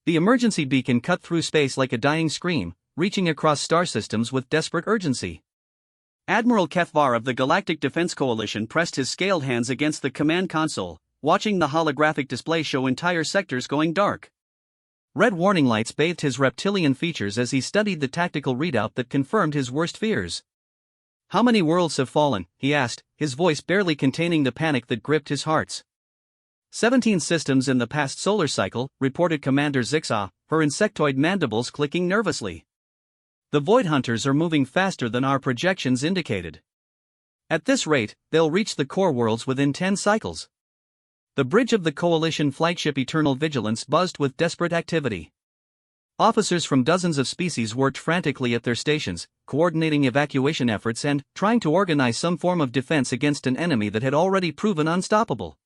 The emergency beacon cut through space like a dying scream, reaching across star systems with desperate urgency. Admiral Kefvar of the Galactic Defense Coalition pressed his scaled hands against the command console, watching the holographic display show entire sectors going dark. Red warning lights bathed his reptilian features as he studied the tactical readout that confirmed his worst fears. "How many worlds have fallen?" he asked, his voice barely containing the panic that gripped his hearts. 17 systems in the past solar cycle, reported Commander Zixaw, her insectoid mandibles clicking nervously. "The Void Hunters are moving faster than our projections indicated. At this rate, they'll reach the core worlds within 10 cycles." The bridge of the Coalition flagship Eternal Vigilance buzzed with desperate activity. Officers from dozens of species worked frantically at their stations, coordinating evacuation efforts and trying to organize some form of defense against an enemy that had already proven unstoppable.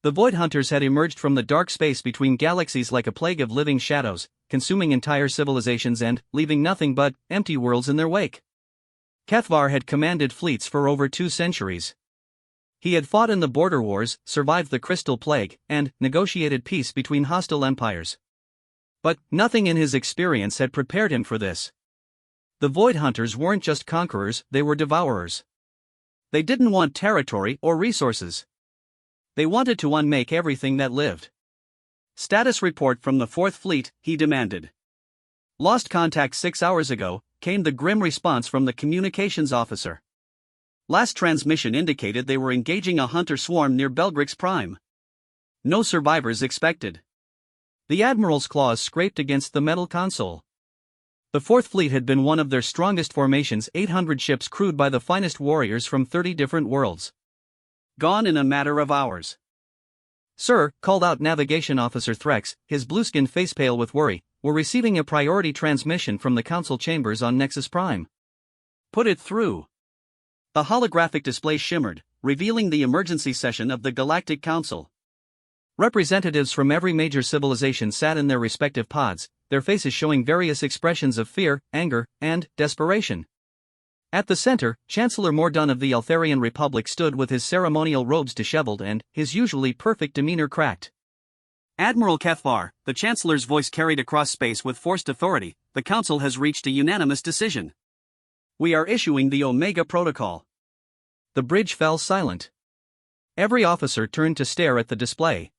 The Void Hunters had emerged from the dark space between galaxies like a plague of living shadows, consuming entire civilizations and leaving nothing but empty worlds in their wake. Kefvar had commanded fleets for over 2 centuries. He had fought in the border wars, survived the Crystal Plague, and negotiated peace between hostile empires. But nothing in his experience had prepared him for this. The Void Hunters weren't just conquerors, they were devourers. They didn't want territory or resources. They wanted to unmake everything that lived. "Status report from the 4th Fleet," he demanded. "Lost contact 6 hours ago," came the grim response from the communications officer. "Last transmission indicated they were engaging a hunter swarm near Belgrix Prime. No survivors expected." The Admiral's claws scraped against the metal console. The 4th Fleet had been one of their strongest formations, 800 ships crewed by the finest warriors from 30 different worlds. Gone in a matter of hours. "Sir," called out Navigation Officer Threx, his blue-skinned face pale with worry, "we're receiving a priority transmission from the Council chambers on Nexus Prime." "Put it through." The holographic display shimmered, revealing the emergency session of the Galactic Council. Representatives from every major civilization sat in their respective pods, their faces showing various expressions of fear, anger, and desperation. At the center, Chancellor Mordun of the Eltharian Republic stood with his ceremonial robes disheveled and his usually perfect demeanor cracked. "Admiral Kefvar," the Chancellor's voice carried across space with forced authority, "the Council has reached a unanimous decision. We are issuing the Omega Protocol." The bridge fell silent. Every officer turned to stare at the display.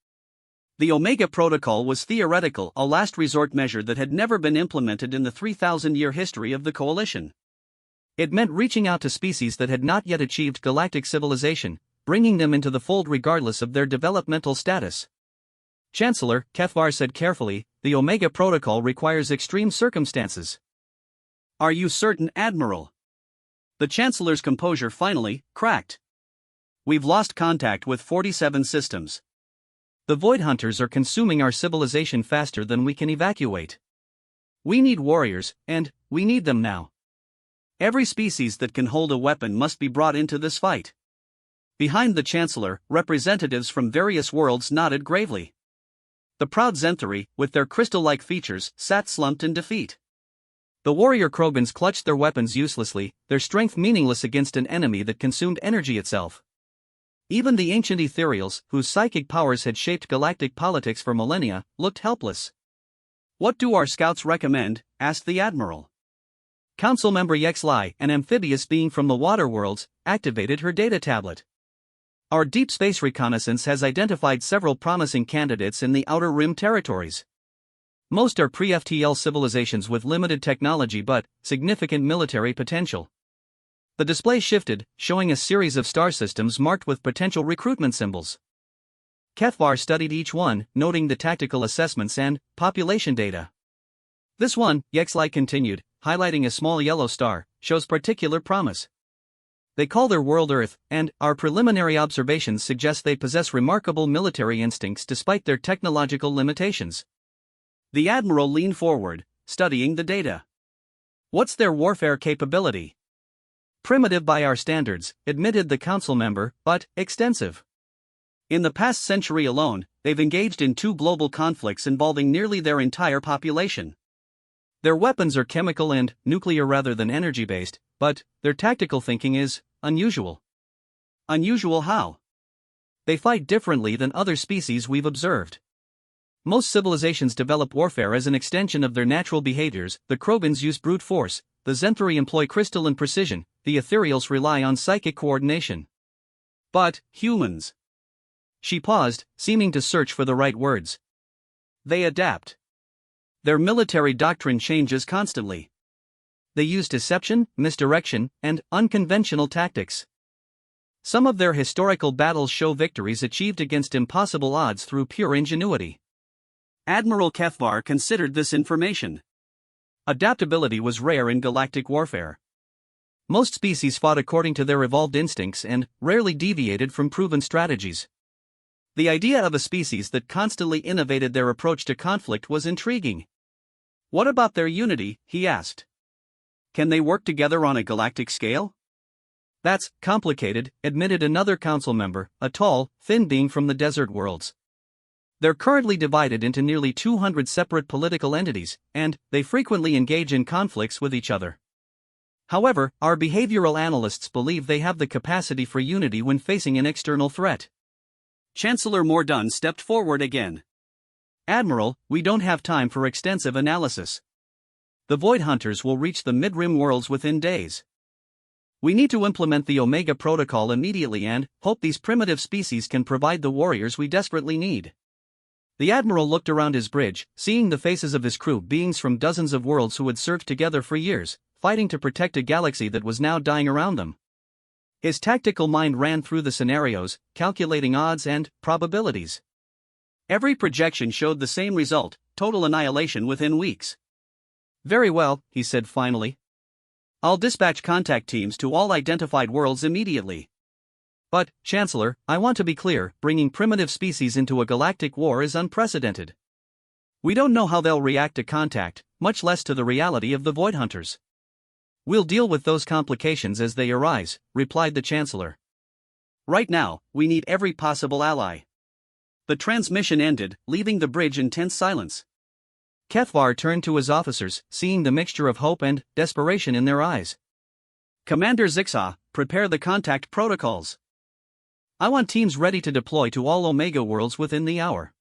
The Omega Protocol was theoretical, a last resort measure that had never been implemented in the 3,000-year history of the Coalition. It meant reaching out to species that had not yet achieved galactic civilization, bringing them into the fold regardless of their developmental status. "Chancellor," Kefvar said carefully, "the Omega Protocol requires extreme circumstances." "Are you certain, Admiral?" The Chancellor's composure finally cracked. "We've lost contact with 47 systems. The Void Hunters are consuming our civilization faster than we can evacuate. We need warriors, and we need them now. Every species that can hold a weapon must be brought into this fight." Behind the Chancellor, representatives from various worlds nodded gravely. The proud Zenthari, with their crystal-like features, sat slumped in defeat. The warrior Krogans clutched their weapons uselessly, their strength meaningless against an enemy that consumed energy itself. Even the ancient ethereals, whose psychic powers had shaped galactic politics for millennia, looked helpless. "What do our scouts recommend?" asked the Admiral. Council member Yexlai, an amphibious being from the water worlds, activated her data tablet. "Our deep space reconnaissance has identified several promising candidates in the Outer Rim territories. Most are pre-FTL civilizations with limited technology but significant military potential." The display shifted, showing a series of star systems marked with potential recruitment symbols. Kefvar studied each one, noting the tactical assessments and population data. "This one," Yexlai continued, highlighting a small yellow star, "shows particular promise. They call their world Earth, and our preliminary observations suggest they possess remarkable military instincts despite their technological limitations." The Admiral leaned forward, studying the data. "What's their warfare capability?" "Primitive by our standards," admitted the council member, "but extensive. In the past century alone, they've engaged in 2 global conflicts involving nearly their entire population. Their weapons are chemical and nuclear rather than energy-based, but their tactical thinking is unusual." "Unusual how?" "They fight differently than other species we've observed. Most civilizations develop warfare as an extension of their natural behaviors. The Krogans use brute force, the Zenthari employ crystalline precision, the Ethereals rely on psychic coordination. But humans. She paused, seeming to search for the right words. They adapt. Their military doctrine changes constantly. They use deception, misdirection, and unconventional tactics. Some of their historical battles show victories achieved against impossible odds through pure ingenuity. Admiral Kefvar considered this information. Adaptability was rare in galactic warfare. Most species fought according to their evolved instincts and rarely deviated from proven strategies. The idea of a species that constantly innovated their approach to conflict was intriguing. What about their unity? He asked. Can they work together on a galactic scale? That's complicated, admitted another council member, a tall, thin being from the desert worlds. They're currently divided into nearly 200 separate political entities, and they frequently engage in conflicts with each other. However, our behavioral analysts believe they have the capacity for unity when facing an external threat. Chancellor Mordun stepped forward again. Admiral, we don't have time for extensive analysis. The Void Hunters will reach the Mid-Rim worlds within days. We need to implement the Omega Protocol immediately and hope these primitive species can provide the warriors we desperately need. The Admiral looked around his bridge, seeing the faces of his crew, beings from dozens of worlds who had served together for years, fighting to protect a galaxy that was now dying around them. His tactical mind ran through the scenarios, calculating odds and probabilities. Every projection showed the same result: total annihilation within weeks. Very well, he said finally. I'll dispatch contact teams to all identified worlds immediately. But, Chancellor, I want to be clear, bringing primitive species into a galactic war is unprecedented. We don't know how they'll react to contact, much less to the reality of the Void Hunters. We'll deal with those complications as they arise, replied the Chancellor. Right now, we need every possible ally. The transmission ended, leaving the bridge in tense silence. Kefvar turned to his officers, seeing the mixture of hope and desperation in their eyes. Commander Zixah, prepare the contact protocols. I want teams ready to deploy to all Omega worlds within the hour.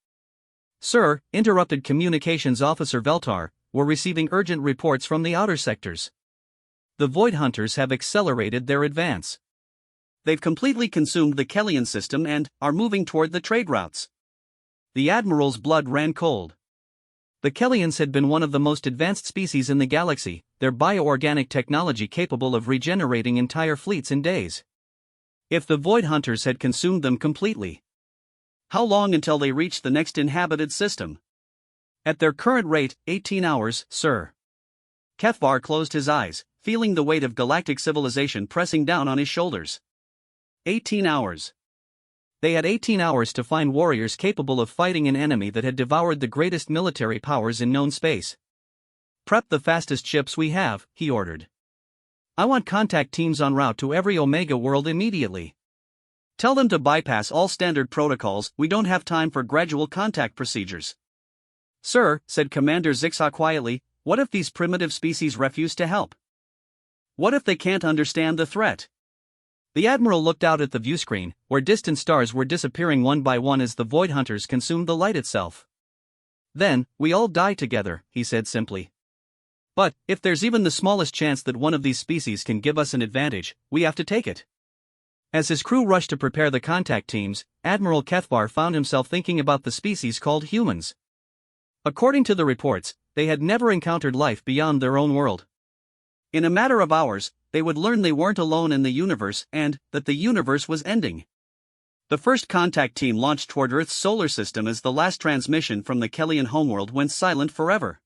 Sir, interrupted Communications Officer Veltar, we're receiving urgent reports from the outer sectors. The Void Hunters have accelerated their advance. They've completely consumed the Kellian system and are moving toward the trade routes. The Admiral's blood ran cold. The Kellians had been one of the most advanced species in the galaxy, their bioorganic technology capable of regenerating entire fleets in days. If the Void Hunters had consumed them completely, how long until they reached the next inhabited system? At their current rate, 18 hours, sir. Kefvar closed his eyes, feeling the weight of galactic civilization pressing down on his shoulders. 18 hours. They had 18 hours to find warriors capable of fighting an enemy that had devoured the greatest military powers in known space. Prep the fastest ships we have, he ordered. I want contact teams en route to every Omega world immediately. Tell them to bypass all standard protocols, we don't have time for gradual contact procedures. Sir, said Commander Zixah quietly, what if these primitive species refuse to help? What if they can't understand the threat? The Admiral looked out at the viewscreen, where distant stars were disappearing one by one as the Void Hunters consumed the light itself. Then, we all die together, he said simply. But, if there's even the smallest chance that one of these species can give us an advantage, we have to take it. As his crew rushed to prepare the contact teams, Admiral Kefvar found himself thinking about the species called humans. According to the reports, they had never encountered life beyond their own world. In a matter of hours, they would learn they weren't alone in the universe and that the universe was ending. The first contact team launched toward Earth's solar system as the last transmission from the Kellian homeworld went silent forever.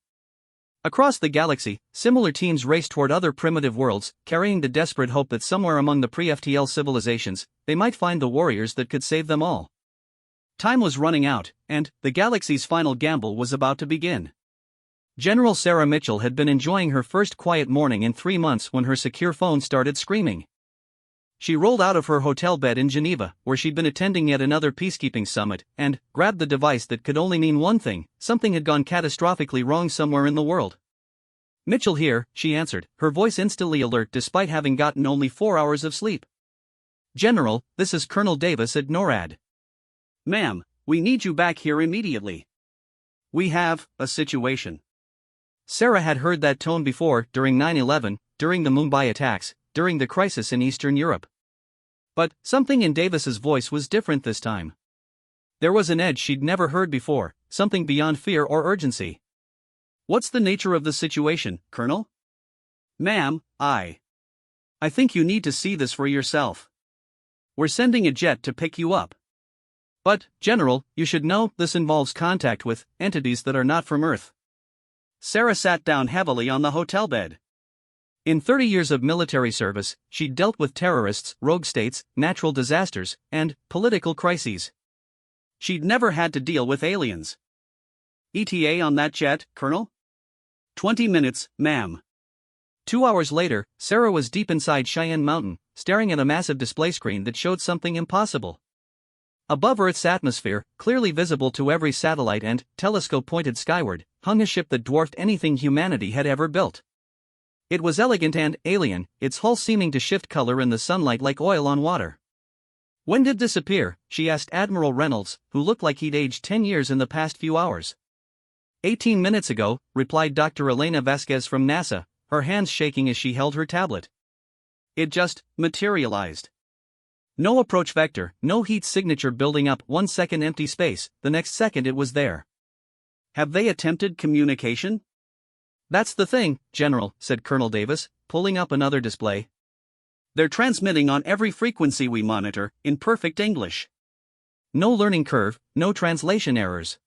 Across the galaxy, similar teams raced toward other primitive worlds, carrying the desperate hope that somewhere among the pre-FTL civilizations, they might find the warriors that could save them all. Time was running out, and the galaxy's final gamble was about to begin. General Sarah Mitchell had been enjoying her first quiet morning in 3 months when her secure phone started screaming. She rolled out of her hotel bed in Geneva, where she'd been attending yet another peacekeeping summit, and grabbed the device that could only mean one thing: something had gone catastrophically wrong somewhere in the world. Mitchell here, she answered, her voice instantly alert despite having gotten only 4 hours of sleep. General, this is Colonel Davis at NORAD. Ma'am, we need you back here immediately. We have a situation. Sarah had heard that tone before, during 9/11, during the Mumbai attacks, during the crisis in Eastern Europe. But something in Davis's voice was different this time. There was an edge she'd never heard before, something beyond fear or urgency. What's the nature of the situation, Colonel? Ma'am, I think you need to see this for yourself. We're sending a jet to pick you up. But, General, you should know this involves contact with entities that are not from Earth. Sarah sat down heavily on the hotel bed. In 30 years of military service, she'd dealt with terrorists, rogue states, natural disasters, and political crises. She'd never had to deal with aliens. ETA on that jet, Colonel? 20 minutes, ma'am. 2 hours later, Sarah was deep inside Cheyenne Mountain, staring at a massive display screen that showed something impossible. Above Earth's atmosphere, clearly visible to every satellite and telescope pointed skyward, hung a ship that dwarfed anything humanity had ever built. It was elegant and alien, its hull seeming to shift color in the sunlight like oil on water. When did this appear? She asked Admiral Reynolds, who looked like he'd aged 10 years in the past few hours. 18 minutes ago, replied Dr. Elena Vasquez from NASA, her hands shaking as she held her tablet. It just materialized. No approach vector, no heat signature building up, 1 second empty space, the next second it was there. Have they attempted communication? That's the thing, General, said Colonel Davis, pulling up another display. They're transmitting on every frequency we monitor, in perfect English. No learning curve, no translation errors.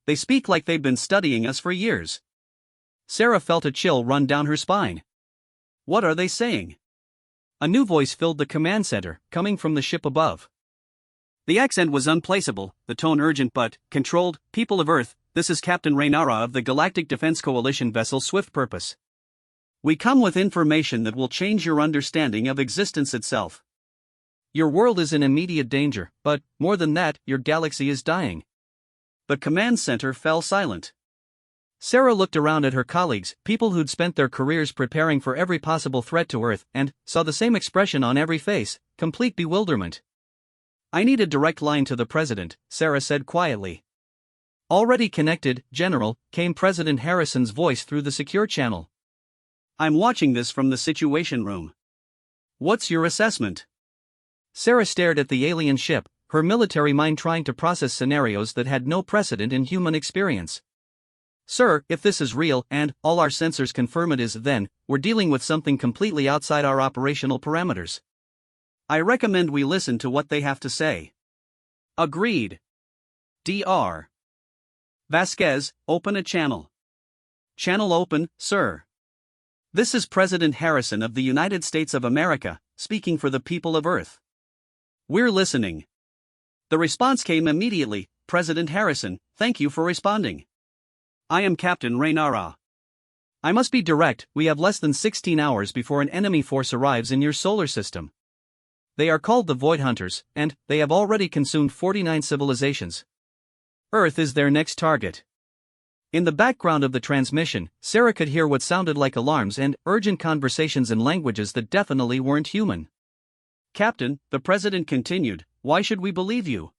They speak like they've been studying us for years. Sarah felt a chill run down her spine. What are they saying? A new voice filled the command center, coming from the ship above. The accent was unplaceable, the tone urgent but controlled. People of Earth, this is Captain Raynara of the Galactic Defense Coalition vessel Swift Purpose. We come with information that will change your understanding of existence itself. Your world is in immediate danger, but, more than that, your galaxy is dying. The command center fell silent. Sarah looked around at her colleagues, people who'd spent their careers preparing for every possible threat to Earth, and saw the same expression on every face, complete bewilderment. I need a direct line to the President, Sarah said quietly. Already connected, General, came President Harrison's voice through the secure channel. I'm watching this from the Situation Room. What's your assessment? Sarah stared at the alien ship, her military mind trying to process scenarios that had no precedent in human experience. Sir, if this is real, and all our sensors confirm it is, then we're dealing with something completely outside our operational parameters. I recommend we listen to what they have to say. Agreed. Dr. Vasquez, open a channel. Channel open, sir. This is President Harrison of the United States of America, speaking for the people of Earth. We're listening. The response came immediately. President Harrison, thank you for responding. I am Captain Raynara. I must be direct, we have less than 16 hours before an enemy force arrives in your solar system. They are called the Void Hunters, and they have already consumed 49 civilizations. Earth is their next target. In the background of the transmission, Sarah could hear what sounded like alarms and urgent conversations in languages that definitely weren't human. Captain, the President continued, why should we believe you?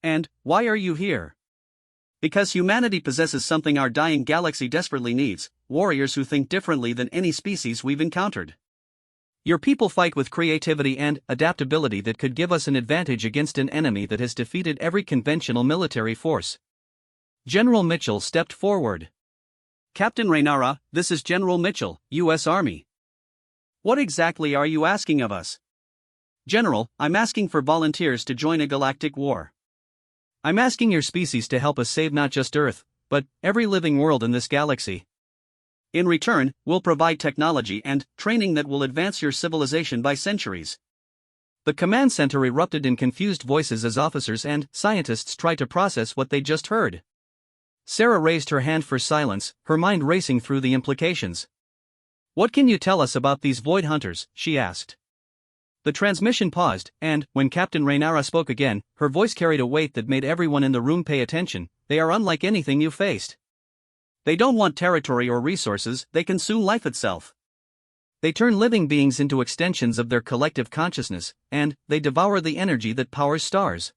And, why are you here? Because humanity possesses something our dying galaxy desperately needs, warriors who think differently than any species we've encountered. Your people fight with creativity and adaptability that could give us an advantage against an enemy that has defeated every conventional military force. General Mitchell stepped forward. Captain Raynara, this is General Mitchell, U.S. Army. What exactly are you asking of us? General, I'm asking for volunteers to join a galactic war. I'm asking your species to help us save not just Earth, but every living world in this galaxy. In return, we'll provide technology and training that will advance your civilization by centuries. The command center erupted in confused voices as officers and scientists tried to process what they just heard. Sarah raised her hand for silence, her mind racing through the implications. What can you tell us about these Void Hunters? She asked. The transmission paused, and, when Captain Raynara spoke again, her voice carried a weight that made everyone in the room pay attention. They are unlike anything you faced. They don't want territory or resources, they consume life itself. They turn living beings into extensions of their collective consciousness, and they devour the energy that powers stars.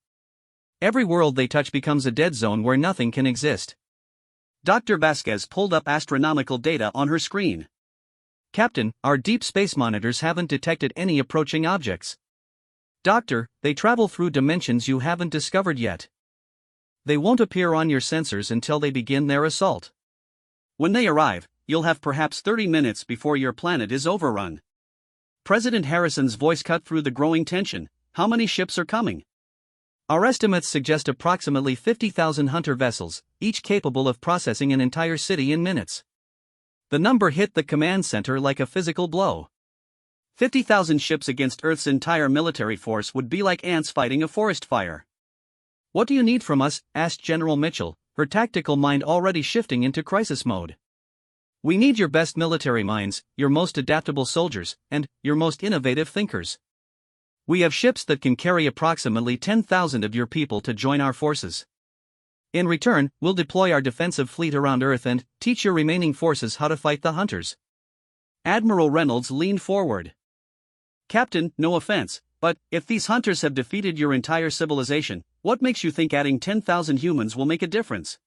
Every world they touch becomes a dead zone where nothing can exist. Dr. Vasquez pulled up astronomical data on her screen. Captain, our deep space monitors haven't detected any approaching objects. Doctor, they travel through dimensions you haven't discovered yet. They won't appear on your sensors until they begin their assault. When they arrive, you'll have perhaps 30 minutes before your planet is overrun. President Harrison's voice cut through the growing tension. How many ships are coming? Our estimates suggest approximately 50,000 hunter vessels, each capable of processing an entire city in minutes. The number hit the command center like a physical blow. 50,000 ships against Earth's entire military force would be like ants fighting a forest fire. What do you need from us? Asked General Mitchell, her tactical mind already shifting into crisis mode. We need your best military minds, your most adaptable soldiers, and your most innovative thinkers. We have ships that can carry approximately 10,000 of your people to join our forces. In return, we'll deploy our defensive fleet around Earth and teach your remaining forces how to fight the hunters. Admiral Reynolds leaned forward. Captain, no offense, but if these hunters have defeated your entire civilization, what makes you think adding 10,000 humans will make a difference?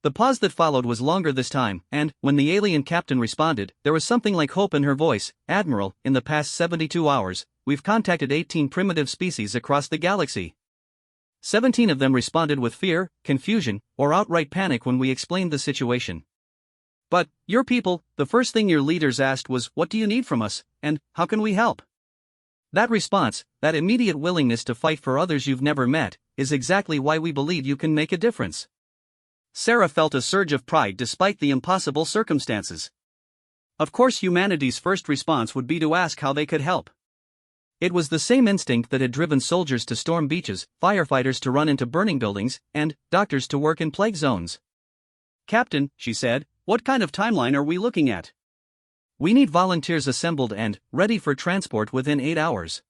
The pause that followed was longer this time, and, when the alien captain responded, there was something like hope in her voice. Admiral, in the past 72 hours, we've contacted 18 primitive species across the galaxy. 17 of them responded with fear, confusion, or outright panic when we explained the situation. But, your people, the first thing your leaders asked was, what do you need from us, and how can we help? That response, that immediate willingness to fight for others you've never met, is exactly why we believe you can make a difference. Sarah felt a surge of pride despite the impossible circumstances. Of course, humanity's first response would be to ask how they could help. It was the same instinct that had driven soldiers to storm beaches, firefighters to run into burning buildings, and doctors to work in plague zones. Captain, she said, what kind of timeline are we looking at? We need volunteers assembled and ready for transport within 8 hours.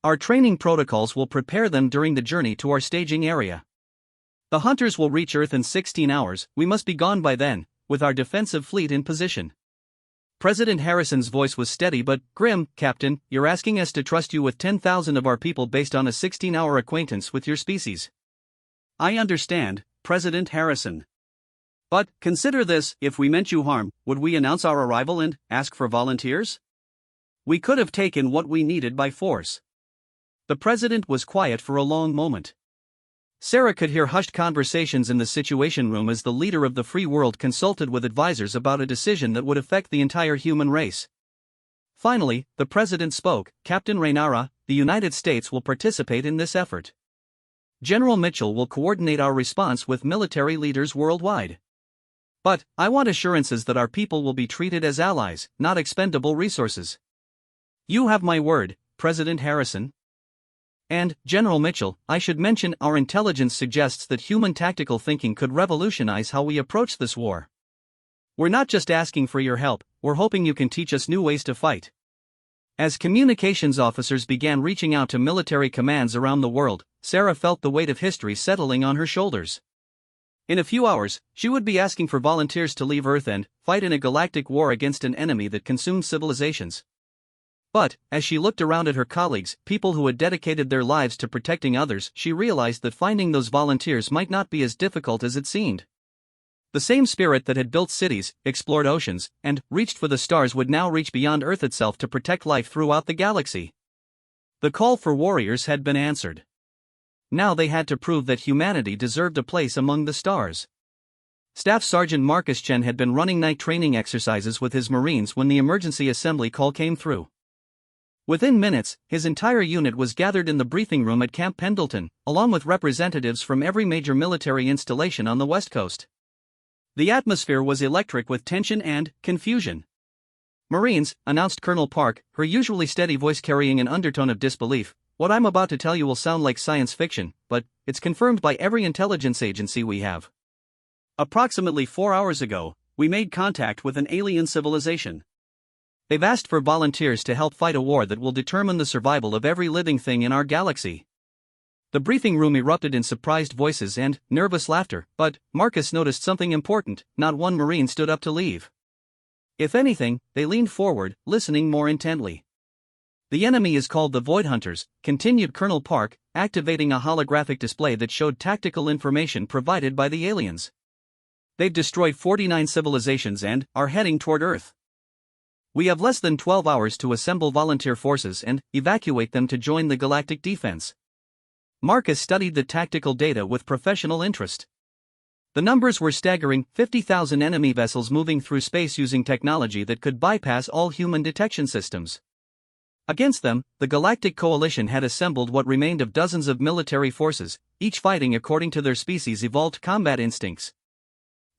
Our training protocols will prepare them during the journey to our staging area. The hunters will reach Earth in 16 hours, we must be gone by then, with our defensive fleet in position. President Harrison's voice was steady but grim. Captain, you're asking us to trust you with 10,000 of our people based on a 16-hour acquaintance with your species. I understand, President Harrison. But, consider this, if we meant you harm, would we announce our arrival and ask for volunteers? We could have taken what we needed by force. The president was quiet for a long moment. Sarah could hear hushed conversations in the Situation Room as the leader of the free world consulted with advisors about a decision that would affect the entire human race. Finally, the president spoke. Captain Raynara, the United States will participate in this effort. General Mitchell will coordinate our response with military leaders worldwide. But, I want assurances that our people will be treated as allies, not expendable resources. You have my word, President Harrison. And, General Mitchell, I should mention our intelligence suggests that human tactical thinking could revolutionize how we approach this war. We're not just asking for your help, we're hoping you can teach us new ways to fight. As communications officers began reaching out to military commands around the world, Sarah felt the weight of history settling on her shoulders. In a few hours, she would be asking for volunteers to leave Earth and fight in a galactic war against an enemy that consumed civilizations. But, as she looked around at her colleagues, people who had dedicated their lives to protecting others, she realized that finding those volunteers might not be as difficult as it seemed. The same spirit that had built cities, explored oceans, and reached for the stars would now reach beyond Earth itself to protect life throughout the galaxy. The call for warriors had been answered. Now they had to prove that humanity deserved a place among the stars. Staff Sergeant Marcus Chen had been running night training exercises with his Marines when the emergency assembly call came through. Within minutes, his entire unit was gathered in the briefing room at Camp Pendleton, along with representatives from every major military installation on the West Coast. The atmosphere was electric with tension and confusion. Marines, announced Colonel Park, her usually steady voice carrying an undertone of disbelief, what I'm about to tell you will sound like science fiction, but it's confirmed by every intelligence agency we have. Approximately 4 hours ago, we made contact with an alien civilization. They've asked for volunteers to help fight a war that will determine the survival of every living thing in our galaxy. The briefing room erupted in surprised voices and nervous laughter, but Marcus noticed something important. Not one Marine stood up to leave. If anything, they leaned forward, listening more intently. The enemy is called the Void Hunters, continued Colonel Park, activating a holographic display that showed tactical information provided by the aliens. They've destroyed 49 civilizations and are heading toward Earth. We have less than 12 hours to assemble volunteer forces and evacuate them to join the galactic defense. Marcus studied the tactical data with professional interest. The numbers were staggering: 50,000 enemy vessels moving through space using technology that could bypass all human detection systems. Against them, the Galactic Coalition had assembled what remained of dozens of military forces, each fighting according to their species' evolved combat instincts.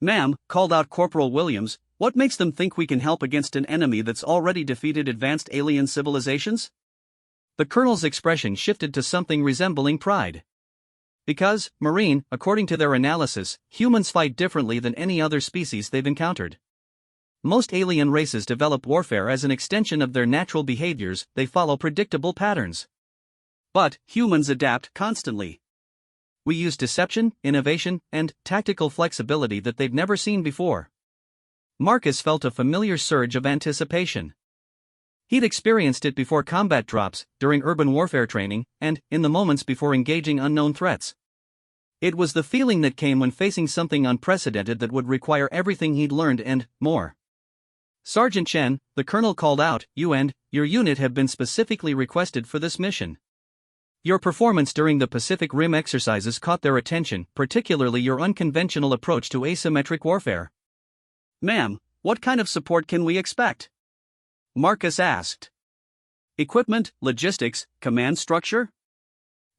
"Ma'am," called out Corporal Williams, "what makes them think we can help against an enemy that's already defeated advanced alien civilizations?" The colonel's expression shifted to something resembling pride. "Because, Marine, according to their analysis, humans fight differently than any other species they've encountered. Most alien races develop warfare as an extension of their natural behaviors, they follow predictable patterns. But humans adapt constantly. We use deception, innovation, and tactical flexibility that they've never seen before." Marcus felt a familiar surge of anticipation. He'd experienced it before combat drops, during urban warfare training, and in the moments before engaging unknown threats. It was the feeling that came when facing something unprecedented that would require everything he'd learned and more. "Sergeant Chen," the colonel called out, "you and your unit have been specifically requested for this mission. Your performance during the Pacific Rim exercises caught their attention, particularly your unconventional approach to asymmetric warfare." "Ma'am, what kind of support can we expect?" Marcus asked. "Equipment, logistics, command structure?"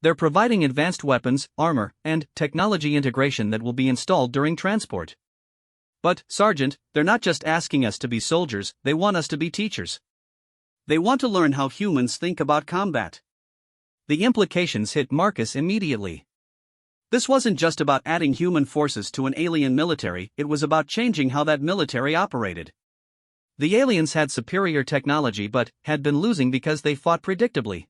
"They're providing advanced weapons, armor, and technology integration that will be installed during transport." "But, Sergeant, they're not just asking us to be soldiers, they want us to be teachers. They want to learn how humans think about combat." The implications hit Marcus immediately. This wasn't just about adding human forces to an alien military, it was about changing how that military operated. The aliens had superior technology but had been losing because they fought predictably.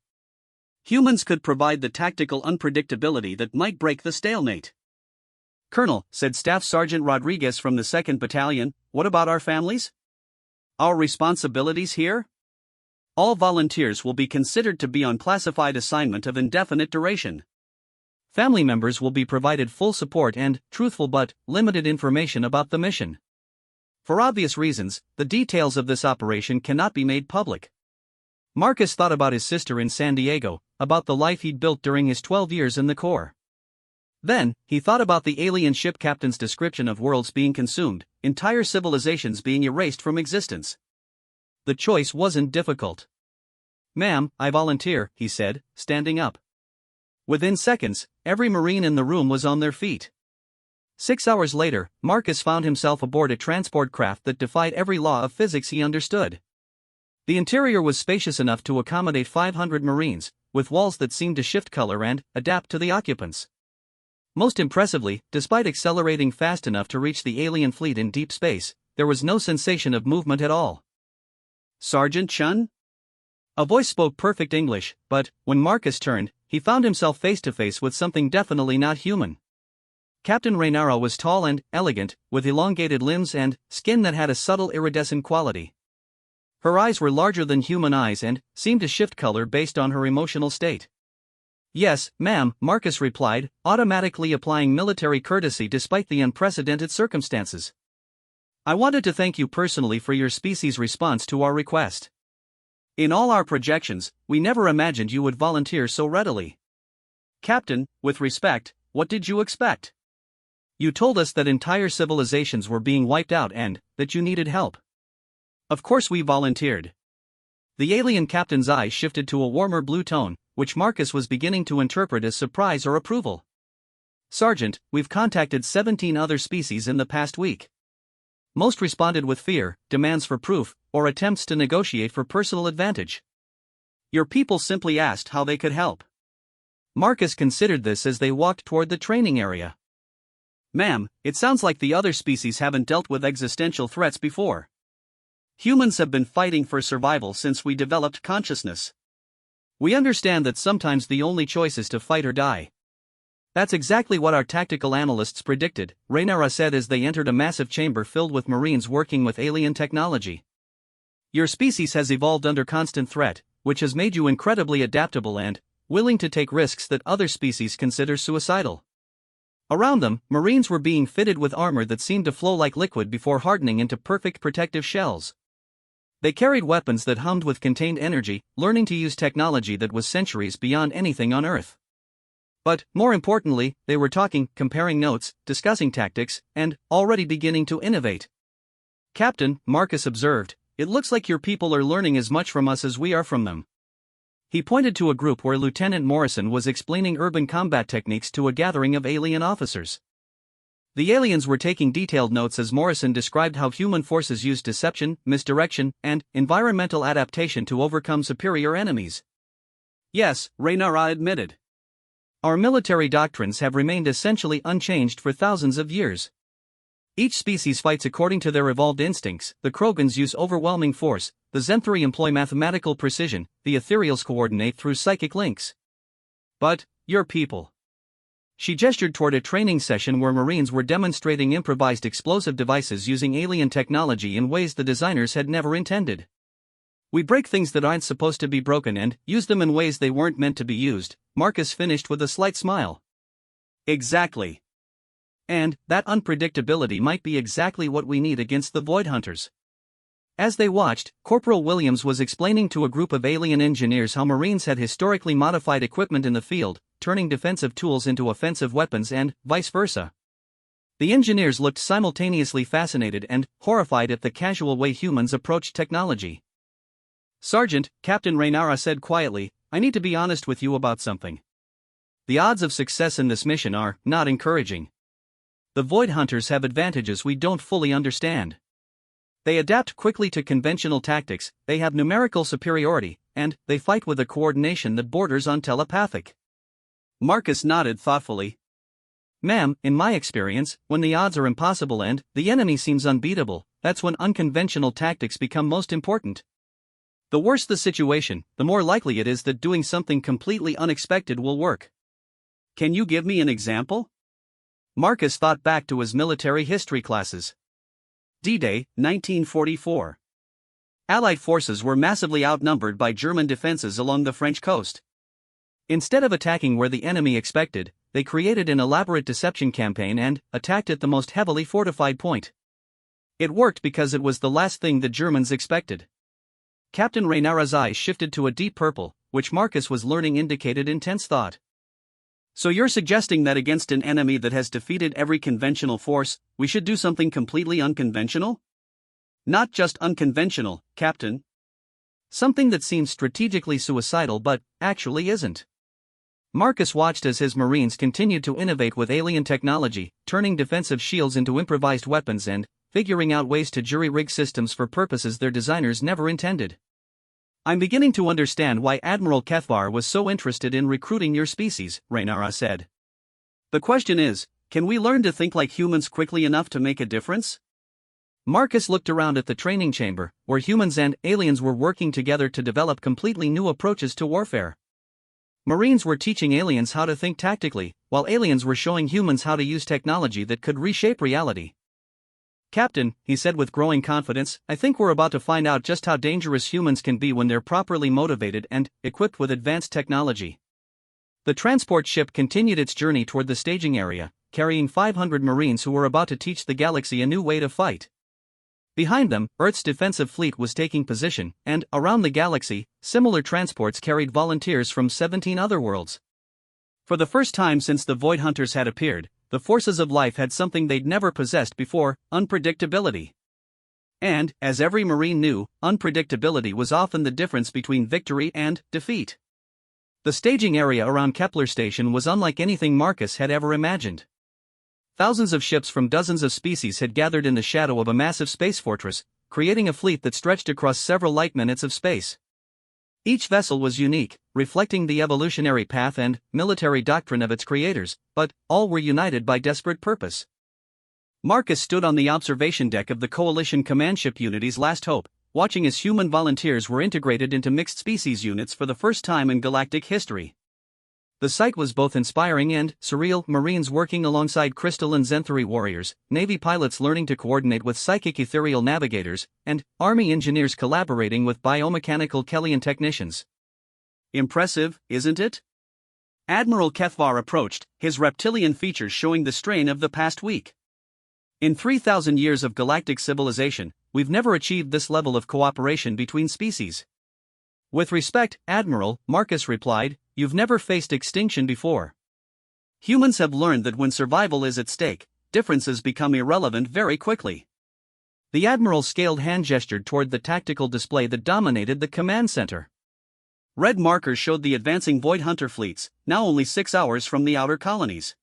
Humans could provide the tactical unpredictability that might break the stalemate. "Colonel," said Staff Sergeant Rodriguez from the 2nd Battalion, "what about our families? Our responsibilities here? All volunteers will be considered to be on classified assignment of indefinite duration. Family members will be provided full support and truthful but limited information about the mission. For obvious reasons, the details of this operation cannot be made public." Marcus thought about his sister in San Diego, about the life he'd built during his 12 years in the Corps. Then, he thought about the alien ship captain's description of worlds being consumed, entire civilizations being erased from existence. The choice wasn't difficult. "Ma'am, I volunteer," he said, standing up. Within seconds, every Marine in the room was on their feet. 6 hours later, Marcus found himself aboard a transport craft that defied every law of physics he understood. The interior was spacious enough to accommodate 500 Marines, with walls that seemed to shift color and adapt to the occupants. Most impressively, despite accelerating fast enough to reach the alien fleet in deep space, there was no sensation of movement at all. "Sergeant Chun?" A voice spoke perfect English, but, when Marcus turned, he found himself face to face with something definitely not human. Captain Reynara was tall and elegant, with elongated limbs and skin that had a subtle iridescent quality. Her eyes were larger than human eyes and seemed to shift color based on her emotional state. "Yes, ma'am," Marcus replied, automatically applying military courtesy despite the unprecedented circumstances. "I wanted to thank you personally for your species' response to our request. In all our projections, we never imagined you would volunteer so readily. Captain, with respect, what did you expect? You told us that entire civilizations were being wiped out and that you needed help. Of course we volunteered." The alien captain's eyes shifted to a warmer blue tone, which Marcus was beginning to interpret as surprise or approval. "Sergeant, we've contacted 17 other species in the past week. Most responded with fear, demands for proof, or attempts to negotiate for personal advantage. Your people simply asked how they could help." Marcus considered this as they walked toward the training area. "Ma'am, it sounds like the other species haven't dealt with existential threats before. Humans have been fighting for survival since we developed consciousness. We understand that sometimes the only choice is to fight or die. That's exactly what our tactical analysts predicted," Reynara said as they entered a massive chamber filled with Marines working with alien technology. "Your species has evolved under constant threat, which has made you incredibly adaptable and willing to take risks that other species consider suicidal. Around them, Marines were being fitted with armor that seemed to flow like liquid before hardening into perfect protective shells. They carried weapons that hummed with contained energy, learning to use technology that was centuries beyond anything on Earth. But, more importantly, they were talking, comparing notes, discussing tactics, and already beginning to innovate. "Captain," Marcus observed, "it looks like your people are learning as much from us as we are from them." He pointed to a group where Lieutenant Morrison was explaining urban combat techniques to a gathering of alien officers. The aliens were taking detailed notes as Morrison described how human forces use deception, misdirection, and environmental adaptation to overcome superior enemies. "Yes," Raynara admitted. "Our military doctrines have remained essentially unchanged for thousands of years. Each species fights according to their evolved instincts. The Krogans use overwhelming force, the Zenthari employ mathematical precision, the Ethereals coordinate through psychic links. But, your people." She gestured toward a training session where Marines were demonstrating improvised explosive devices using alien technology in ways the designers had never intended. "We break things that aren't supposed to be broken and use them in ways they weren't meant to be used," Marcus finished with a slight smile. "Exactly. And that unpredictability might be exactly what we need against the Void Hunters." As they watched, Corporal Williams was explaining to a group of alien engineers how Marines had historically modified equipment in the field, turning defensive tools into offensive weapons and vice versa. The engineers looked simultaneously fascinated and horrified at the casual way humans approached technology. "Sergeant," Captain Raynara said quietly, "I need to be honest with you about something. The odds of success in this mission are not encouraging. The Void Hunters have advantages we don't fully understand. They adapt quickly to conventional tactics, they have numerical superiority, and they fight with a coordination that borders on telepathic." Marcus nodded thoughtfully. "Ma'am, in my experience, when the odds are impossible and the enemy seems unbeatable, that's when unconventional tactics become most important. The worse the situation, the more likely it is that doing something completely unexpected will work." "Can you give me an example?" Marcus thought back to his military history classes. D-Day, 1944. Allied forces were massively outnumbered by German defenses along the French coast. Instead of attacking where the enemy expected, they created an elaborate deception campaign and attacked at the most heavily fortified point. It worked because it was the last thing the Germans expected. Captain Raynara's eyes shifted to a deep purple, which Marcus was learning indicated intense thought. "So you're suggesting that against an enemy that has defeated every conventional force, we should do something completely unconventional?" "Not just unconventional, Captain. Something that seems strategically suicidal but actually isn't." Marcus watched as his Marines continued to innovate with alien technology, turning defensive shields into improvised weapons and figuring out ways to jury-rig systems for purposes their designers never intended. "I'm beginning to understand why Admiral Kethvar was so interested in recruiting your species," Raynara said. "The question is, can we learn to think like humans quickly enough to make a difference?" Marcus looked around at the training chamber, where humans and aliens were working together to develop completely new approaches to warfare. Marines were teaching aliens how to think tactically, while aliens were showing humans how to use technology that could reshape reality. "Captain," he said with growing confidence, "I think we're about to find out just how dangerous humans can be when they're properly motivated and equipped with advanced technology." The transport ship continued its journey toward the staging area, carrying 500 Marines who were about to teach the galaxy a new way to fight. Behind them, Earth's defensive fleet was taking position, and around the galaxy, similar transports carried volunteers from 17 other worlds. For the first time since the Void Hunters had appeared, the forces of life had something they'd never possessed before: unpredictability. And, as every Marine knew, unpredictability was often the difference between victory and defeat. The staging area around Kepler Station was unlike anything Marcus had ever imagined. Thousands of ships from dozens of species had gathered in the shadow of a massive space fortress, creating a fleet that stretched across several light-minutes of space. Each vessel was unique, reflecting the evolutionary path and military doctrine of its creators, but all were united by desperate purpose. Marcus stood on the observation deck of the Coalition command ship Unity's Last Hope, watching as human volunteers were integrated into mixed-species units for the first time in galactic history. The sight was both inspiring and surreal: Marines working alongside crystalline Zenthari warriors, Navy pilots learning to coordinate with psychic ethereal navigators, and Army engineers collaborating with biomechanical Kellian technicians. "Impressive, isn't it?" Admiral Kethvar approached, his reptilian features showing the strain of the past week. In 3,000 years of galactic civilization, we've never achieved this level of cooperation between species. With respect, Admiral, Marcus replied, you've never faced extinction before. Humans have learned that when survival is at stake, differences become irrelevant very quickly. The Admiral's scaled hand gestured toward the tactical display that dominated the command center. Red markers showed the advancing Void Hunter fleets, now only 6 hours from the outer colonies.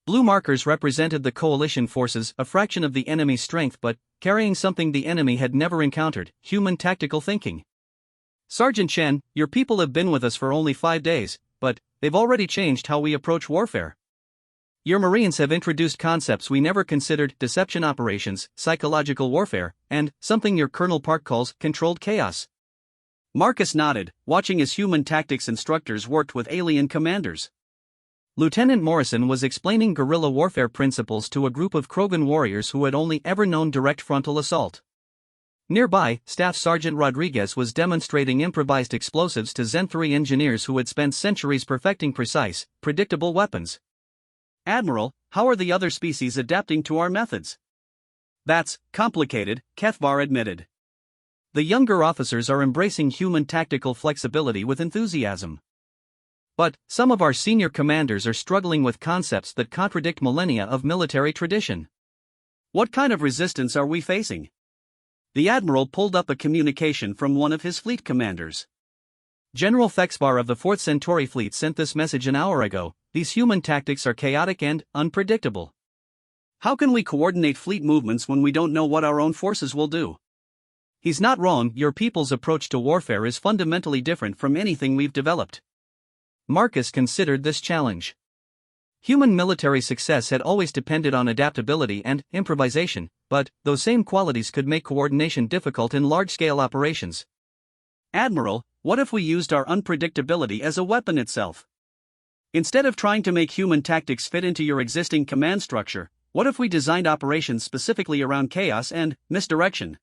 Blue markers represented the coalition forces, a fraction of the enemy's strength but carrying something the enemy had never encountered, human tactical thinking. Sergeant Chen, your people have been with us for only 5 days, but they've already changed how we approach warfare. Your Marines have introduced concepts we never considered: deception operations, psychological warfare, and something your Colonel Park calls controlled chaos. Marcus nodded, watching as human tactics instructors worked with alien commanders. Lieutenant Morrison was explaining guerrilla warfare principles to a group of Krogan warriors who had only ever known direct frontal assault. Nearby, Staff Sergeant Rodriguez was demonstrating improvised explosives to Zen-3 engineers who had spent centuries perfecting precise, predictable weapons. Admiral, how are the other species adapting to our methods? That's complicated, Kethvar admitted. The younger officers are embracing human tactical flexibility with enthusiasm. But some of our senior commanders are struggling with concepts that contradict millennia of military tradition. What kind of resistance are we facing? The Admiral pulled up a communication from one of his fleet commanders. General Fexvar of the 4th Centauri Fleet sent this message an hour ago: these human tactics are chaotic and unpredictable. How can we coordinate fleet movements when we don't know what our own forces will do? He's not wrong, your people's approach to warfare is fundamentally different from anything we've developed. Marcus considered this challenge. Human military success had always depended on adaptability and improvisation, but those same qualities could make coordination difficult in large-scale operations. Admiral, what if we used our unpredictability as a weapon itself? Instead of trying to make human tactics fit into your existing command structure, what if we designed operations specifically around chaos and misdirection?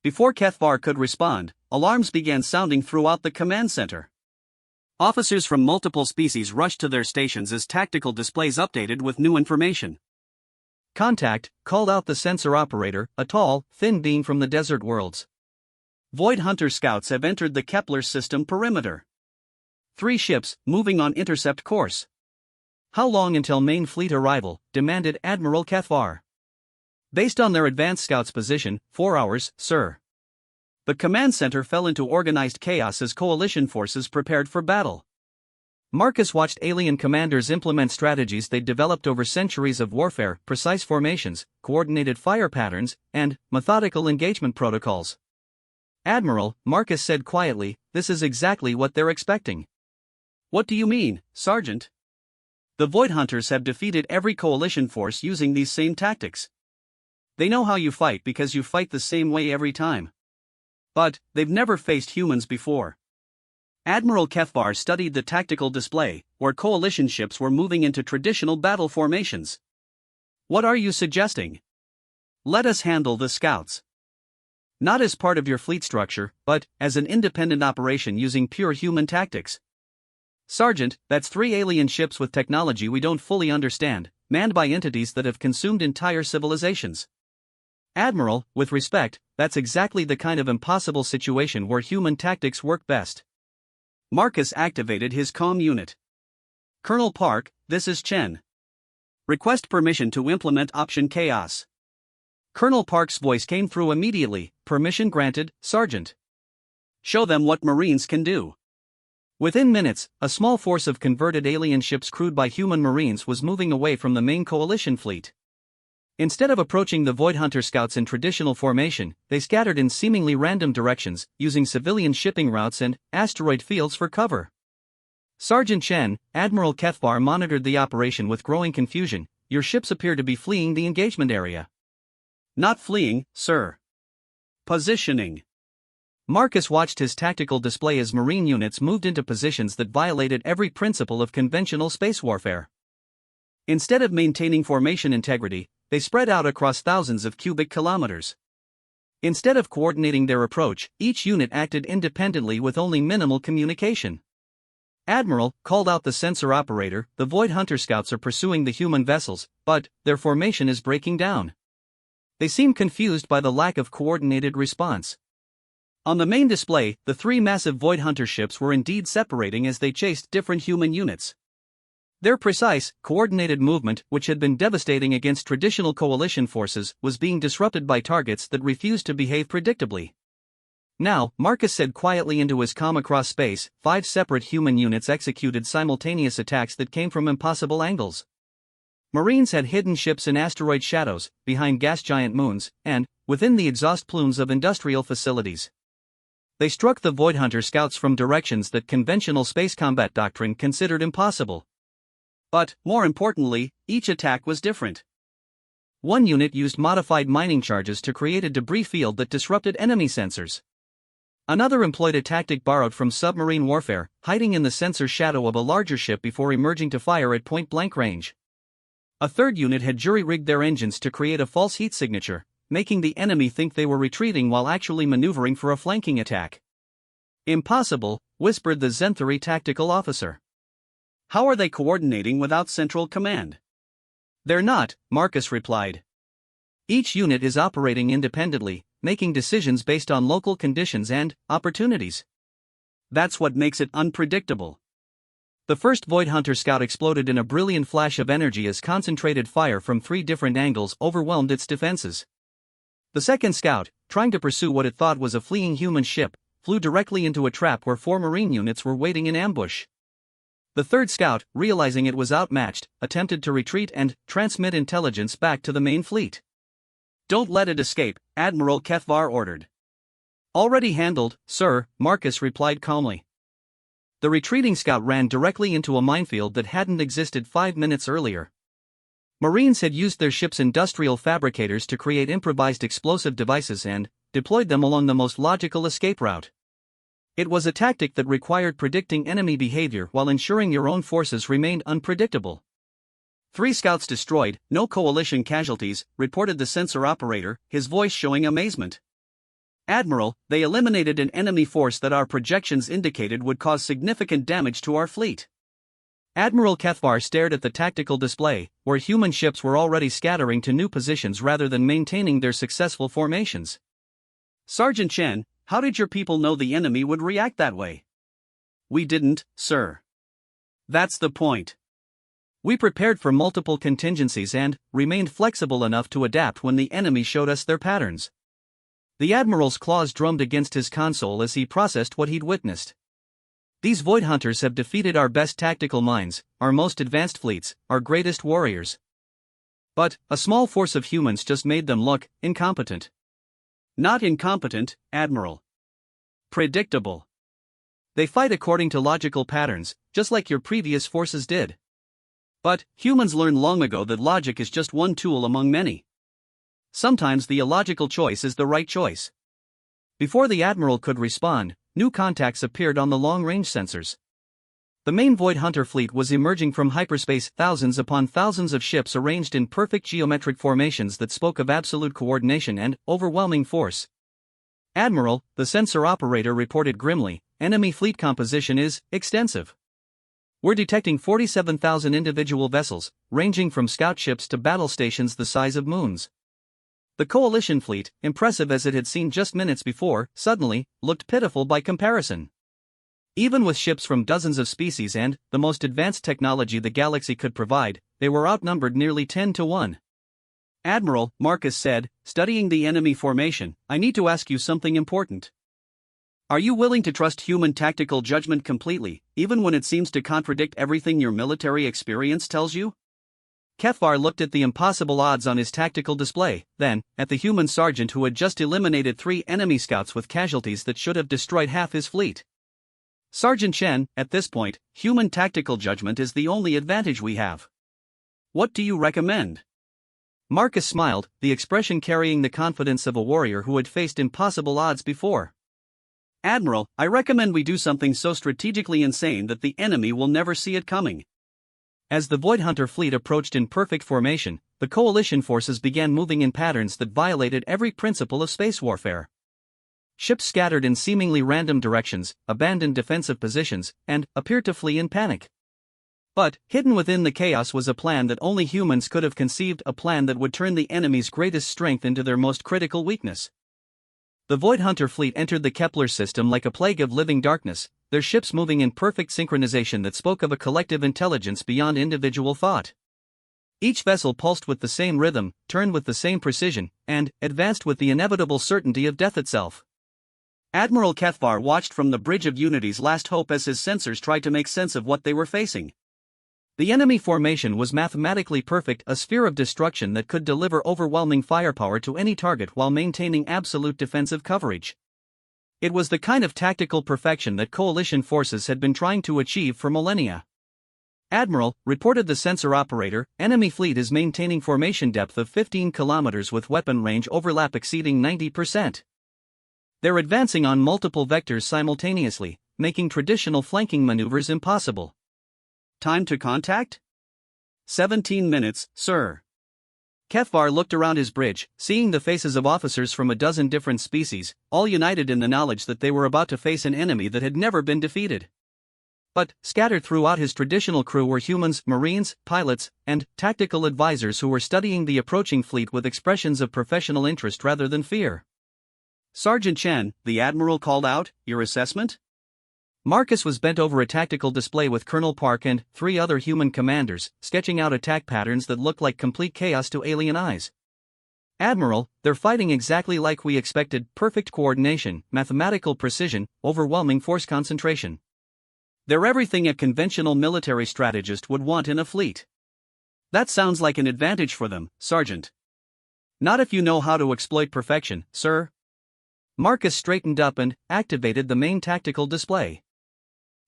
Before Kethvar could respond, alarms began sounding throughout the command center. Officers from multiple species rushed to their stations as tactical displays updated with new information. Contact, called out the sensor operator, a tall, thin being from the desert worlds. Void Hunter scouts have entered the Kepler system perimeter. 3 ships, moving on intercept course. How long until main fleet arrival? Demanded Admiral Kethvar. Based on their advanced scouts' position, 4 hours, sir. The command center fell into organized chaos as coalition forces prepared for battle. Marcus watched alien commanders implement strategies they'd developed over centuries of warfare: precise formations, coordinated fire patterns, and methodical engagement protocols. Admiral, Marcus said quietly, this is exactly what they're expecting. What do you mean, Sergeant? The Void Hunters have defeated every coalition force using these same tactics. They know how you fight because you fight the same way every time. But they've never faced humans before. Admiral Kethvar studied the tactical display, where coalition ships were moving into traditional battle formations. What are you suggesting? Let us handle the scouts. Not as part of your fleet structure, but as an independent operation using pure human tactics. Sergeant, that's 3 alien ships with technology we don't fully understand, manned by entities that have consumed entire civilizations. Admiral, with respect, that's exactly the kind of impossible situation where human tactics work best. Marcus activated his comm unit. Colonel Park, this is Chen. Request permission to implement Option Chaos. Colonel Park's voice came through immediately. Permission granted, Sergeant. Show them what Marines can do. Within minutes, a small force of converted alien ships crewed by human Marines was moving away from the main coalition fleet. Instead of approaching the Void Hunter scouts in traditional formation, they scattered in seemingly random directions, using civilian shipping routes and asteroid fields for cover. Sergeant Chen, Admiral Kethvar monitored the operation with growing confusion. Your ships appear to be fleeing the engagement area. Not fleeing, sir. Positioning. Marcus watched his tactical display as Marine units moved into positions that violated every principle of conventional space warfare. Instead of maintaining formation integrity, they spread out across thousands of cubic kilometers. Instead of coordinating their approach, each unit acted independently with only minimal communication. Admiral, called out the sensor operator, the Void Hunter scouts are pursuing the human vessels, but their formation is breaking down. They seem confused by the lack of coordinated response. On the main display, the three massive Void Hunter ships were indeed separating as they chased different human units. Their precise, coordinated movement, which had been devastating against traditional coalition forces, was being disrupted by targets that refused to behave predictably. Now, Marcus said quietly into his comm across space, 5 separate human units executed simultaneous attacks that came from impossible angles. Marines had hidden ships in asteroid shadows, behind gas giant moons, and within the exhaust plumes of industrial facilities. They struck the Void Hunter scouts from directions that conventional space combat doctrine considered impossible. But, more importantly, each attack was different. One unit used modified mining charges to create a debris field that disrupted enemy sensors. Another employed a tactic borrowed from submarine warfare, hiding in the sensor shadow of a larger ship before emerging to fire at point-blank range. A third unit had jury-rigged their engines to create a false heat signature, making the enemy think they were retreating while actually maneuvering for a flanking attack. "Impossible," whispered the Zenthari tactical officer. "How are they coordinating without central command?" "They're not," Marcus replied. "Each unit is operating independently, making decisions based on local conditions and opportunities. That's what makes it unpredictable." The first Void Hunter scout exploded in a brilliant flash of energy as concentrated fire from 3 different angles overwhelmed its defenses. The second scout, trying to pursue what it thought was a fleeing human ship, flew directly into a trap where 4 Marine units were waiting in ambush. The third scout, realizing it was outmatched, attempted to retreat and transmit intelligence back to the main fleet. "Don't let it escape," Admiral Kethvar ordered. "Already handled, sir," Marcus replied calmly. The retreating scout ran directly into a minefield that hadn't existed 5 minutes earlier. Marines had used their ship's industrial fabricators to create improvised explosive devices and deployed them along the most logical escape route. It was a tactic that required predicting enemy behavior while ensuring your own forces remained unpredictable. 3 scouts destroyed, no coalition casualties, reported the sensor operator, his voice showing amazement. "Admiral, they eliminated an enemy force that our projections indicated would cause significant damage to our fleet." Admiral Kethvar stared at the tactical display, where human ships were already scattering to new positions rather than maintaining their successful formations. "Sergeant Chen, how did your people know the enemy would react that way?" "We didn't, sir. That's the point. We prepared for multiple contingencies and remained flexible enough to adapt when the enemy showed us their patterns." The Admiral's claws drummed against his console as he processed what he'd witnessed. "These Void Hunters have defeated our best tactical minds, our most advanced fleets, our greatest warriors. But a small force of humans just made them look incompetent." "Not incompetent, Admiral. Predictable. They fight according to logical patterns, just like your previous forces did. But humans learned long ago that logic is just one tool among many. Sometimes the illogical choice is the right choice." Before the Admiral could respond, new contacts appeared on the long-range sensors. The main Void Hunter fleet was emerging from hyperspace, thousands upon thousands of ships arranged in perfect geometric formations that spoke of absolute coordination and overwhelming force. "Admiral," the sensor operator reported grimly, "enemy fleet composition is extensive. We're detecting 47,000 individual vessels, ranging from scout ships to battle stations the size of moons." The coalition fleet, impressive as it had seemed just minutes before, suddenly looked pitiful by comparison. Even with ships from dozens of species and the most advanced technology the galaxy could provide, they were outnumbered nearly 10 to 1. "Admiral," Marcus said, studying the enemy formation, "I need to ask you something important. Are you willing to trust human tactical judgment completely, even when it seems to contradict everything your military experience tells you?" Kethvar looked at the impossible odds on his tactical display, then at the human sergeant who had just eliminated 3 enemy scouts with casualties that should have destroyed half his fleet. "Sergeant Chen, at this point, human tactical judgment is the only advantage we have. What do you recommend?" Marcus smiled, the expression carrying the confidence of a warrior who had faced impossible odds before. "Admiral, I recommend we do something so strategically insane that the enemy will never see it coming." As the Void Hunter fleet approached in perfect formation, the coalition forces began moving in patterns that violated every principle of space warfare. Ships scattered in seemingly random directions, abandoned defensive positions, and appeared to flee in panic. But, hidden within the chaos was a plan that only humans could have conceived, a plan that would turn the enemy's greatest strength into their most critical weakness. The Void Hunter fleet entered the Kepler system like a plague of living darkness, their ships moving in perfect synchronization that spoke of a collective intelligence beyond individual thought. Each vessel pulsed with the same rhythm, turned with the same precision, and advanced with the inevitable certainty of death itself. Admiral Kethvar watched from the Bridge of Unity's last hope as his sensors tried to make sense of what they were facing. The enemy formation was mathematically perfect, a sphere of destruction that could deliver overwhelming firepower to any target while maintaining absolute defensive coverage. It was the kind of tactical perfection that coalition forces had been trying to achieve for millennia. "Admiral," reported the sensor operator, "enemy fleet is maintaining formation depth of 15 kilometers with weapon range overlap exceeding 90%. They're advancing on multiple vectors simultaneously, making traditional flanking maneuvers impossible. Time to contact? 17 minutes, sir." Kethvar looked around his bridge, seeing the faces of officers from a dozen different species, all united in the knowledge that they were about to face an enemy that had never been defeated. But, scattered throughout his traditional crew were humans, marines, pilots, and tactical advisors who were studying the approaching fleet with expressions of professional interest rather than fear. "Sergeant Chen," the Admiral called out, "your assessment?" Marcus was bent over a tactical display with Colonel Park and 3 other human commanders, sketching out attack patterns that looked like complete chaos to alien eyes. "Admiral, they're fighting exactly like we expected, perfect coordination, mathematical precision, overwhelming force concentration. They're everything a conventional military strategist would want in a fleet." "That sounds like an advantage for them, Sergeant." "Not if you know how to exploit perfection, sir." Marcus straightened up and activated the main tactical display.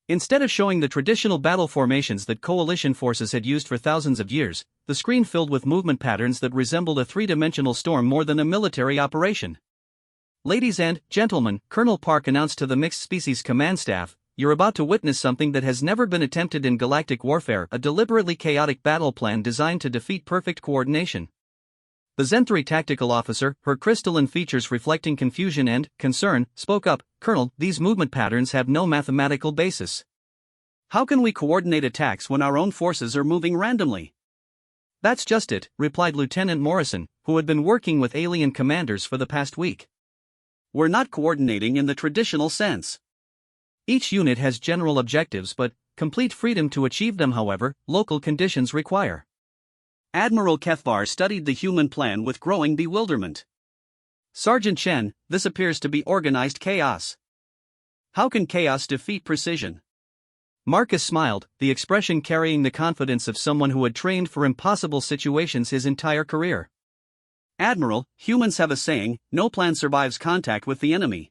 Instead of showing the traditional battle formations that coalition forces had used for thousands of years, the screen filled with movement patterns that resembled a three-dimensional storm more than a military operation. "Ladies and gentlemen," Colonel Park announced to the Mixed Species Command Staff, "you're about to witness something that has never been attempted in galactic warfare, a deliberately chaotic battle plan designed to defeat perfect coordination." The Zen-3 tactical officer, her crystalline features reflecting confusion and concern, spoke up, "Colonel, these movement patterns have no mathematical basis. How can we coordinate attacks when our own forces are moving randomly?" "That's just it," replied Lieutenant Morrison, who had been working with alien commanders for the past week. "We're not coordinating in the traditional sense. Each unit has general objectives but complete freedom to achieve them, however local conditions require." Admiral Kethvar studied the human plan with growing bewilderment. "Sergeant Chen, this appears to be organized chaos. How can chaos defeat precision?" Marcus smiled, the expression carrying the confidence of someone who had trained for impossible situations his entire career. "Admiral, humans have a saying, no plan survives contact with the enemy.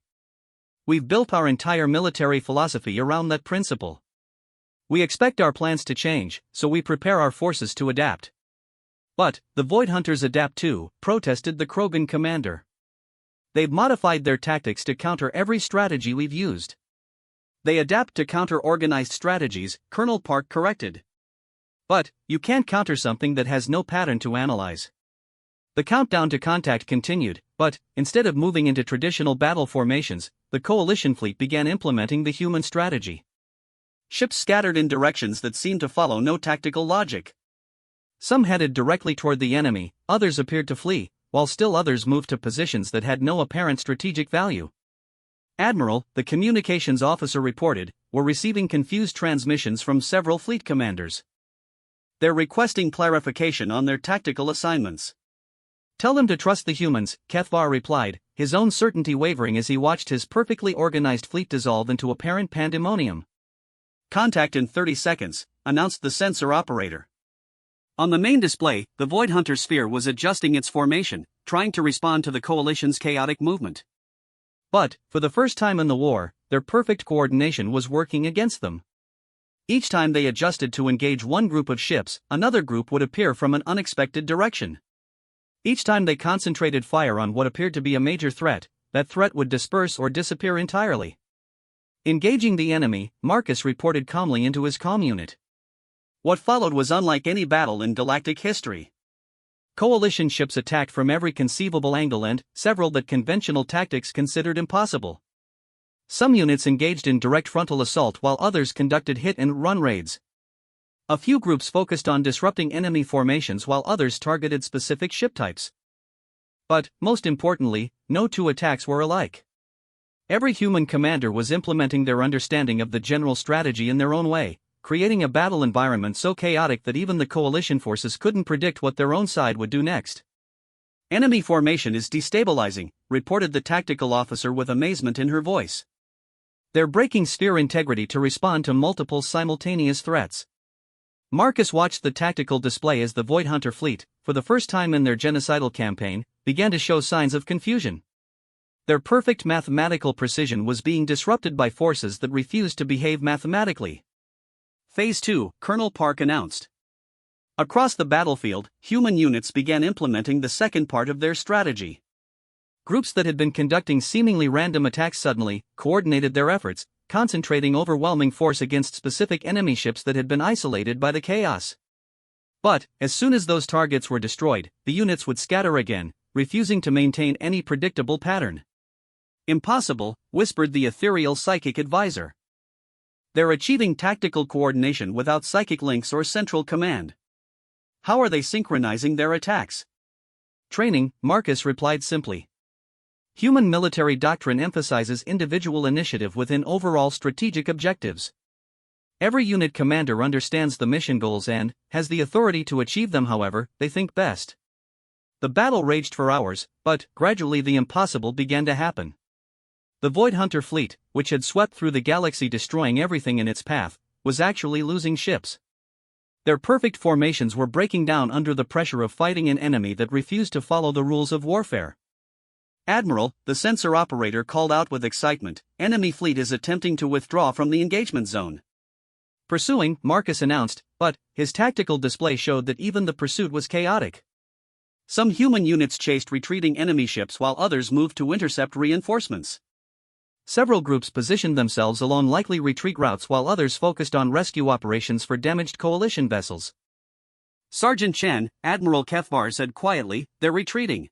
We've built our entire military philosophy around that principle. We expect our plans to change, so we prepare our forces to adapt." "But, the Void Hunters adapt too," protested the Krogan commander. "They've modified their tactics to counter every strategy we've used." "They adapt to counter organized strategies," Colonel Park corrected. "But, you can't counter something that has no pattern to analyze." The countdown to contact continued, but, instead of moving into traditional battle formations, the coalition fleet began implementing the human strategy. Ships scattered in directions that seemed to follow no tactical logic. Some headed directly toward the enemy, others appeared to flee, while still others moved to positions that had no apparent strategic value. "Admiral," the communications officer reported, "we're receiving confused transmissions from several fleet commanders. They're requesting clarification on their tactical assignments." "Tell them to trust the humans," Kethvar replied, his own certainty wavering as he watched his perfectly organized fleet dissolve into apparent pandemonium. "Contact in 30 seconds, announced the sensor operator. On the main display, the Void Hunter sphere was adjusting its formation, trying to respond to the coalition's chaotic movement. But, for the first time in the war, their perfect coordination was working against them. Each time they adjusted to engage one group of ships, another group would appear from an unexpected direction. Each time they concentrated fire on what appeared to be a major threat, that threat would disperse or disappear entirely. Engaging the enemy, Marcus reported calmly into his comm unit. What followed was unlike any battle in galactic history. Coalition ships attacked from every conceivable angle and several that conventional tactics considered impossible. Some units engaged in direct frontal assault while others conducted hit-and-run raids. A few groups focused on disrupting enemy formations while others targeted specific ship types. But, most importantly, no two attacks were alike. Every human commander was implementing their understanding of the general strategy in their own way, creating a battle environment so chaotic that even the coalition forces couldn't predict what their own side would do next. "Enemy formation is destabilizing," reported the tactical officer with amazement in her voice. "They're breaking sphere integrity to respond to multiple simultaneous threats." Marcus watched the tactical display as the Void Hunter fleet, for the first time in their genocidal campaign, began to show signs of confusion. Their perfect mathematical precision was being disrupted by forces that refused to behave mathematically. Phase 2, Colonel Park announced. Across the battlefield, human units began implementing the second part of their strategy. Groups that had been conducting seemingly random attacks suddenly coordinated their efforts, concentrating overwhelming force against specific enemy ships that had been isolated by the chaos. But, as soon as those targets were destroyed, the units would scatter again, refusing to maintain any predictable pattern. "Impossible," whispered the ethereal psychic advisor. "They're achieving tactical coordination without psychic links or central command. How are they synchronizing their attacks?" "Training," Marcus replied simply. Human military doctrine emphasizes individual initiative within overall strategic objectives. Every unit commander understands the mission goals and has the authority to achieve them however they think best. The battle raged for hours, but gradually the impossible began to happen. The Void Hunter fleet, which had swept through the galaxy destroying everything in its path, was actually losing ships. Their perfect formations were breaking down under the pressure of fighting an enemy that refused to follow the rules of warfare. "Admiral," the sensor operator called out with excitement, "enemy fleet is attempting to withdraw from the engagement zone." "Pursuing," Marcus announced, but his tactical display showed that even the pursuit was chaotic. Some human units chased retreating enemy ships while others moved to intercept reinforcements. Several groups positioned themselves along likely retreat routes while others focused on rescue operations for damaged coalition vessels. "Sergeant Chen," Admiral Kefvar said quietly, "they're retreating."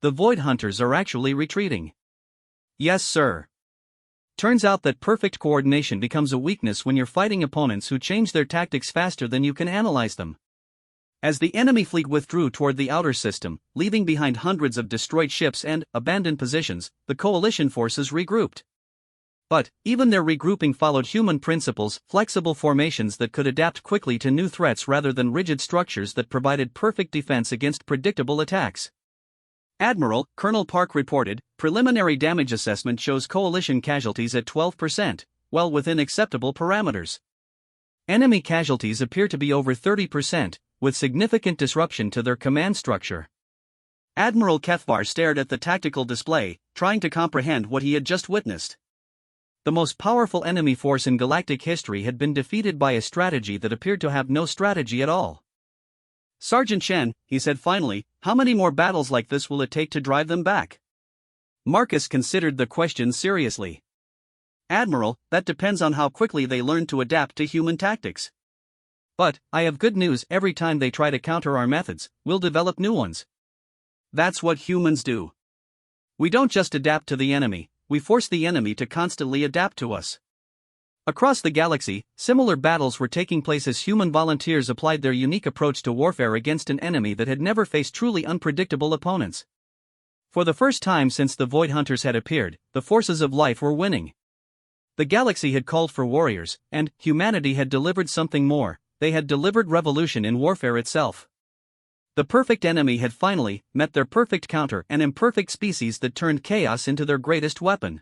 "The Void Hunters are actually retreating." "Yes, sir." Turns out that perfect coordination becomes a weakness when you're fighting opponents who change their tactics faster than you can analyze them. As the enemy fleet withdrew toward the outer system, leaving behind hundreds of destroyed ships and abandoned positions, the coalition forces regrouped. But even their regrouping followed human principles, flexible formations that could adapt quickly to new threats rather than rigid structures that provided perfect defense against predictable attacks. "Admiral," Colonel Park reported, "preliminary damage assessment shows coalition casualties at 12%, well within acceptable parameters. Enemy casualties appear to be over 30%, with significant disruption to their command structure." Admiral Kefvar stared at the tactical display, trying to comprehend what he had just witnessed. The most powerful enemy force in galactic history had been defeated by a strategy that appeared to have no strategy at all. "Sergeant Chen," he said finally, "how many more battles like this will it take to drive them back?" Marcus considered the question seriously. "Admiral, that depends on how quickly they learn to adapt to human tactics. But I have good news, every time they try to counter our methods, we'll develop new ones. That's what humans do. We don't just adapt to the enemy, we force the enemy to constantly adapt to us." Across the galaxy, similar battles were taking place as human volunteers applied their unique approach to warfare against an enemy that had never faced truly unpredictable opponents. For the first time since the Void Hunters had appeared, the forces of life were winning. The galaxy had called for warriors, and humanity had delivered something more. They had delivered revolution in warfare itself. The perfect enemy had finally met their perfect counter, an imperfect species that turned chaos into their greatest weapon.